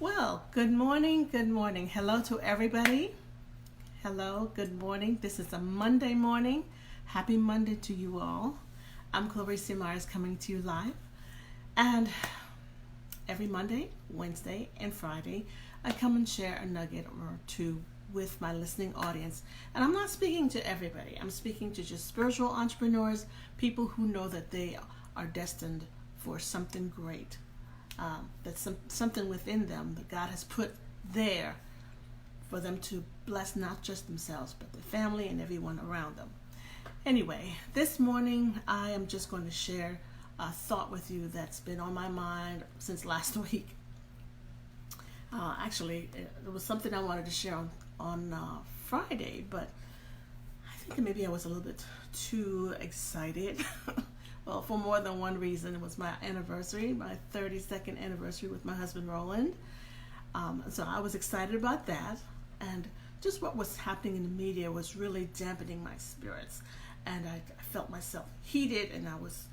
Well, good morning, good morning. Hello to everybody. Hello, good morning. This is a Monday morning. Happy Monday to you all. I'm Clarissa Myers coming to you live. And every Monday, Wednesday, and Friday, I come and share a nugget or two with my listening audience. And I'm not speaking to everybody. I'm speaking to just spiritual entrepreneurs, people who know that they are destined for something great. That's something within them that God has put there for them to bless not just themselves, but their family and everyone around them. Anyway, this morning I am just going to share a thought with you that's been on my mind since last week. Actually, it was something I wanted to share on Friday, but I think maybe I was a little bit too excited. Well, for more than one reason. It was my anniversary, my 32nd anniversary with my husband, Roland. So I was excited about that. And just what was happening in the media was really dampening my spirits. And I felt myself heated, and I was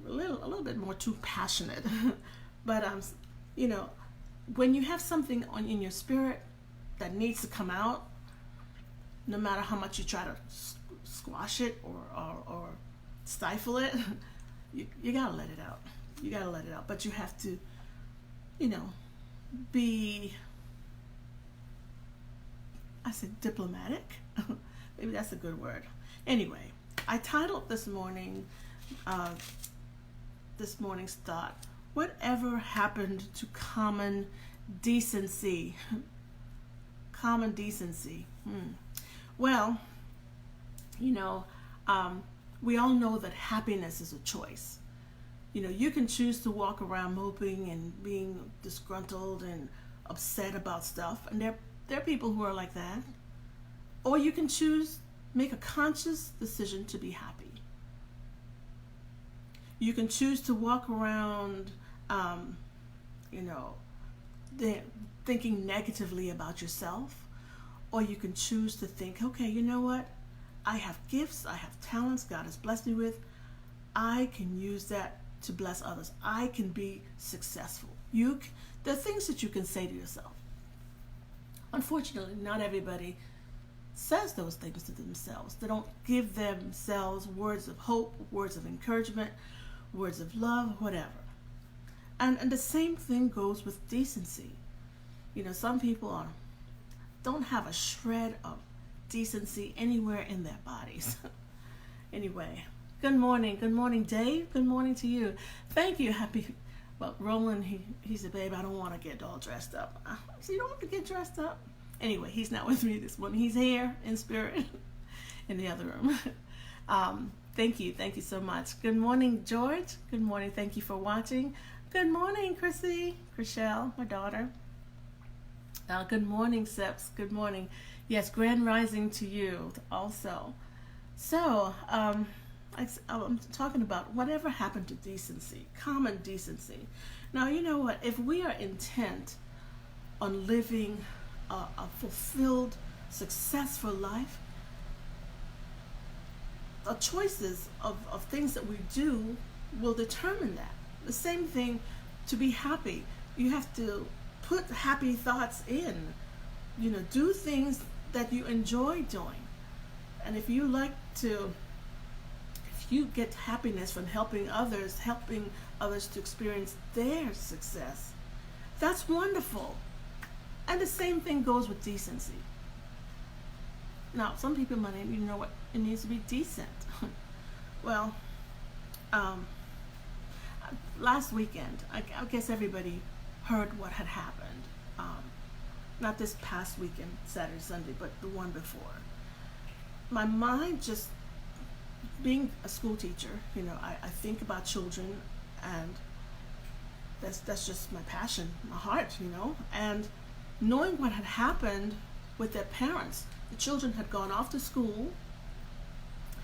a little bit more too passionate. But, when you have something in your spirit that needs to come out, no matter how much you try to squash it or stifle it, you gotta let it out. You gotta let it out. But you have to, be, I said diplomatic. Maybe that's a good word. Anyway, I titled this morning's thought, "Whatever Happened to Common Decency?" Common decency. Well, we all know that happiness is a choice. You can choose to walk around moping and being disgruntled and upset about stuff, and there are people who are like that. Or you can make a conscious decision to be happy. You can choose to walk around, thinking negatively about yourself, or you can choose to think, okay, you know what? I have gifts, I have talents God has blessed me with. I can use that to bless others. I can be successful. There are things that you can say to yourself. Unfortunately, not everybody says those things to themselves. They don't give themselves words of hope, words of encouragement, words of love, whatever. And the same thing goes with decency. Some people don't have a shred of decency anywhere in their bodies. Anyway, good morning, Dave. Good morning to you. Thank you. Well, Roland, he said, babe, I don't want to get all dressed up. So you don't have to get dressed up. Anyway, he's not with me this morning. He's here in spirit in the other room. Thank you so much. Good morning, George. Good morning. Thank you for watching. Good morning, Chriselle, my daughter. Good morning, Seps. Good morning. Yes, grand rising to you also. So, I'm talking about whatever happened to decency, common decency. Now, you know what? If we are intent on living a fulfilled, successful life, the choices of things that we do will determine that. The same thing, to be happy, you have to put happy thoughts in. Do things that you enjoy doing. And if you get happiness from helping others to experience their success, that's wonderful. And the same thing goes with decency. Now, some people might, what, it needs to be decent. Well, last weekend, I guess everybody heard what had happened. Not this past weekend, Saturday, Sunday, but the one before. My mind, just being a school teacher, I think about children, and that's just my passion, my heart, and knowing what had happened with their parents. The children had gone off to school,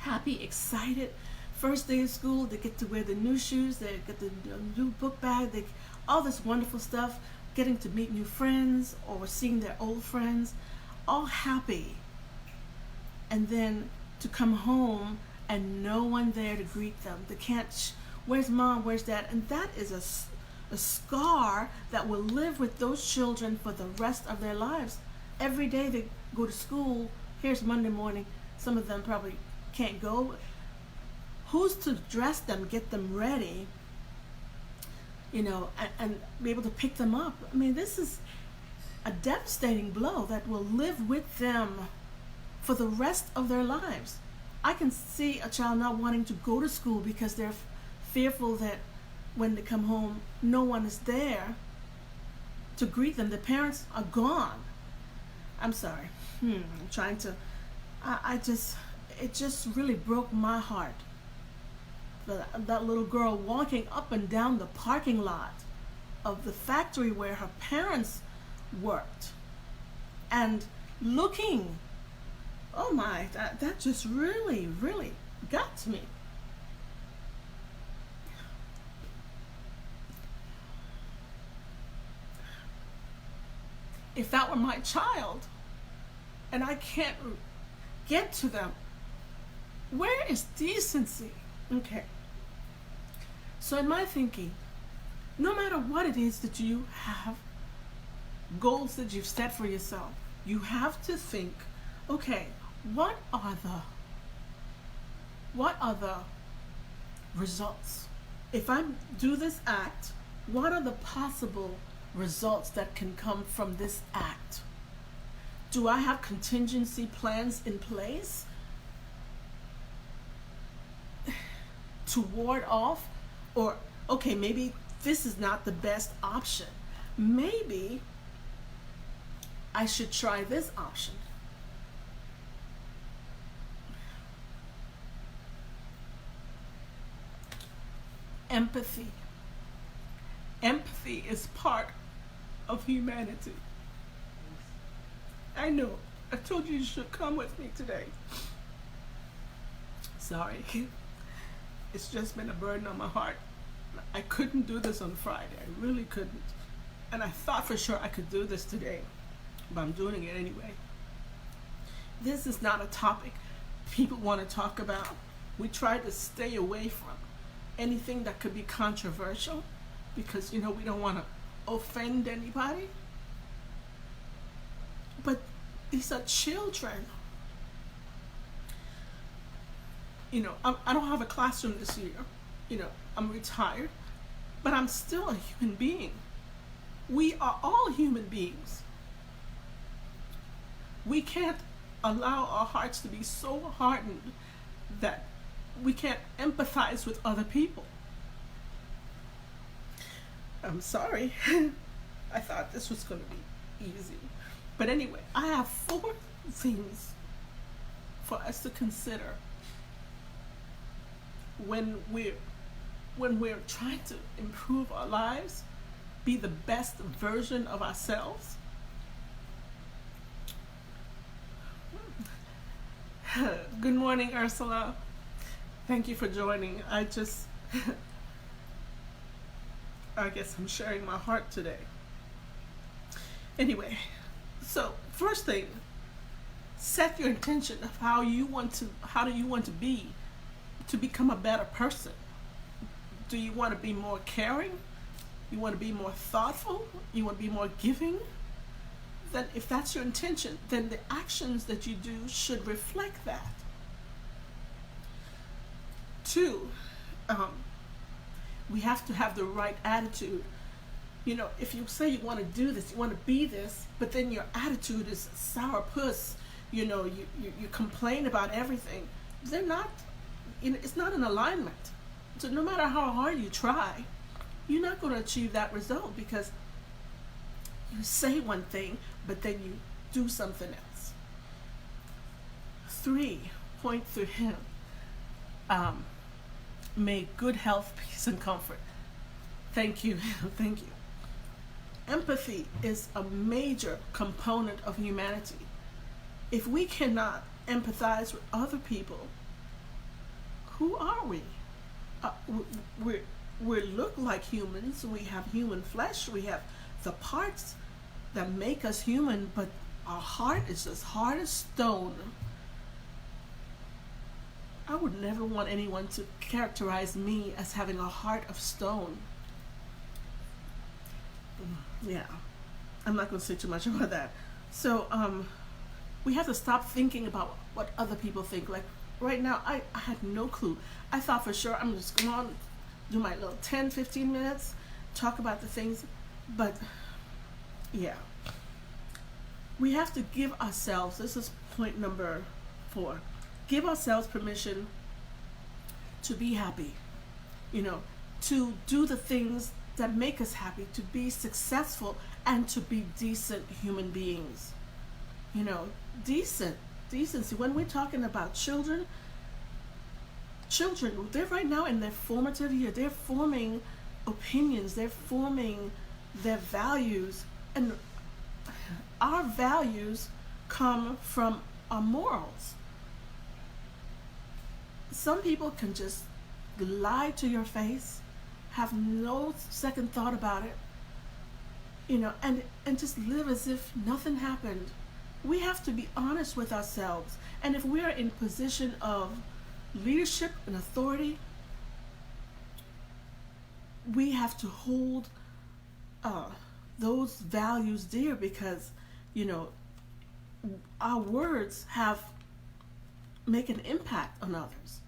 happy, excited. First day of school, they get to wear the new shoes, they get the new book bag, all this wonderful stuff, getting to meet new friends or seeing their old friends, all happy. And then to come home and no one there to greet them. They can't, where's mom, where's dad? And that is the scar that will live with those children for the rest of their lives. Every day they go to school. Here's Monday morning. Some of them probably can't go. Who's to dress them, get them ready, and be able to pick them up? I mean, this is a devastating blow that will live with them for the rest of their lives. I can see a child not wanting to go to school because they're fearful that when they come home, no one is there to greet them. The parents are gone. I'm sorry. I'm trying to. It just really broke my heart. That little girl walking up and down the parking lot of the factory where her parents worked and looking. Oh my, that just really, really got to me. If that were my child and I can't get to them, where is decency? Okay. So in my thinking, no matter what it is that you have, goals that you've set for yourself, you have to think, okay, what are the results? If I do this act, what are the possible results that can come from this act? Do I have contingency plans in place to ward off? Or, okay, maybe this is not the best option. Maybe I should try this option. Empathy. Empathy is part of humanity. I know. I told you should come with me today. Sorry. It's just been a burden on my heart. I couldn't do this on Friday. I really couldn't. And I thought for sure I could do this today. But I'm doing it anyway. This is not a topic people want to talk about. We try to stay away from anything that could be controversial because, we don't want to offend anybody. But these are children. I don't have a classroom this year. I'm retired, but I'm still a human being. We are all human beings. We can't allow our hearts to be so hardened that we can't empathize with other people. I'm sorry. I thought this was going to be easy. But anyway, I have 4 things for us to consider when we're trying to improve our lives, be the best version of ourselves. Good morning, Ursula. Thank you for joining. I guess I'm sharing my heart today. Anyway, so first thing, set your intention of how do you want to be to become a better person. Do you want to be more caring? You want to be more thoughtful? You want to be more giving? Then if that's your intention, then the actions that you do should reflect that. 2, we have to have the right attitude. If you say you want to do this, you want to be this, but then your attitude is sourpuss, you complain about everything, they're not, it's not in alignment. So no matter how hard you try, you're not going to achieve that result because you say one thing, but then you do something else. 3, point through him. May good health, peace, and comfort. Thank you. Thank you. Empathy is a major component of humanity. If we cannot empathize with other people, who are we? We look like humans. We have human flesh. We have the parts that make us human, but our heart is as hard as stone. I would never want anyone to characterize me as having a heart of stone. Yeah, I'm not going to say too much about that. So, we have to stop thinking about what other people think. Like right now, I had no clue. I thought for sure I'm just going to do my little 10, 15 minutes, talk about the things. But yeah, we have to give ourselves, this is point number 4, give ourselves permission to be happy, you know, to do the things that make us happy, to be successful, and to be decent human beings. You know, decency. When we're talking about children, they're right now in their formative year. They're forming opinions, they're forming their values, and our values come from our morals. Some people can just lie to your face, have no second thought about it, you know, and just live as if nothing happened. We have to be honest with ourselves. And if we are in position of leadership and authority, we have to hold those values dear, because, you know, our words have make an impact on others.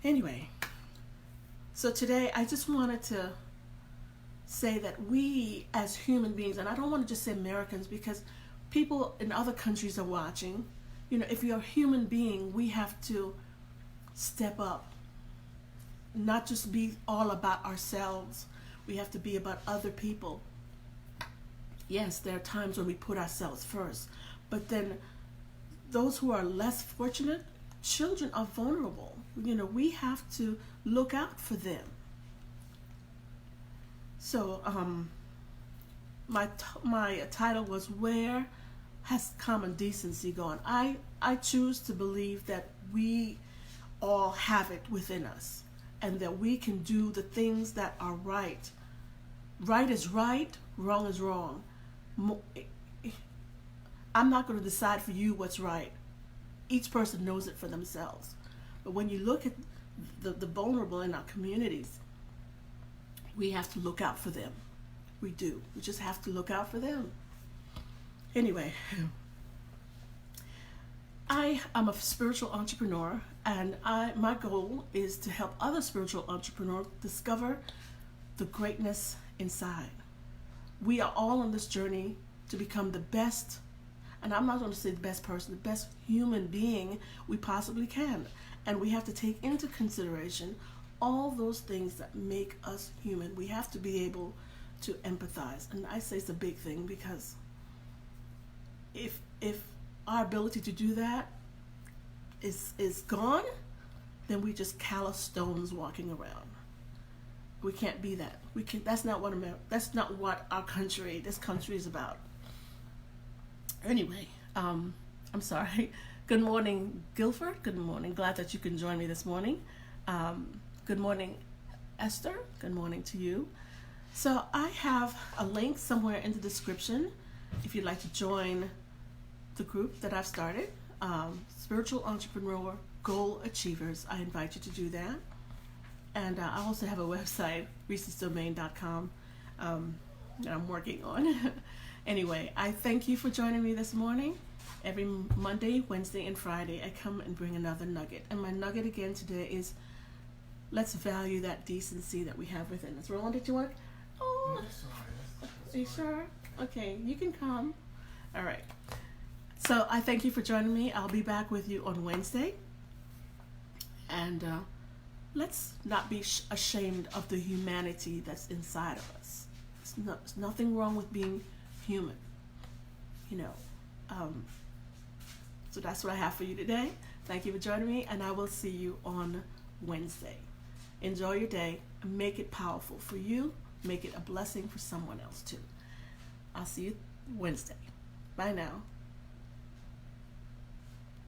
Anyway, so today I just wanted to say that we as human beings, and I don't want to just say Americans, because people in other countries are watching. You know, if you're a human being, we have to step up, not just be all about ourselves. We have to be about other people. Yes, there are times when we put ourselves first, but then those who are less fortunate, children are vulnerable. You know, we have to look out for them. So, my title was, Where Has Common Decency Gone? I choose to believe that we all have it within us, and that we can do the things that are right. Right is right, wrong is wrong. I'm not going to decide for you what's right. Each person knows it for themselves. But when you look at the vulnerable in our communities, we have to look out for them. We do. We just have to look out for them. Anyway, I am a spiritual entrepreneur, and my goal is to help other spiritual entrepreneurs discover the greatness inside. We are all on this journey to become the best, and I'm not going to say the best person, the best human being we possibly can. And we have to take into consideration all those things that make us human. We have to be able to empathize. And I say it's a big thing, because if our ability to do that is gone, then we just callous stones walking around. We can't be that. We can. That's not what this country is about. Anyway, I'm sorry. Good morning, Guilford. Good morning. Glad that you can join me this morning. Good morning, Esther. Good morning to you. So I have a link somewhere in the description if you'd like to join the group that I've started, Spiritual Entrepreneur Goal Achievers. I invite you to do that. And I also have a website, recencedomain.com, that I'm working on. Anyway, I thank you for joining me this morning. Every Monday, Wednesday, and Friday, I come and bring another nugget. And my nugget again today is, let's value that decency that we have within us. Roland, did you want? Oh, are you sure? Okay, you can come. All right. So I thank you for joining me. I'll be back with you on Wednesday. And let's not be ashamed of the humanity that's inside of us. There's nothing wrong with being human, you know. So that's what I have for you today. Thank you for joining me, and I will see you on Wednesday. Enjoy your day, and make it powerful for you. Make it a blessing for someone else too. I'll see you Wednesday. Bye now.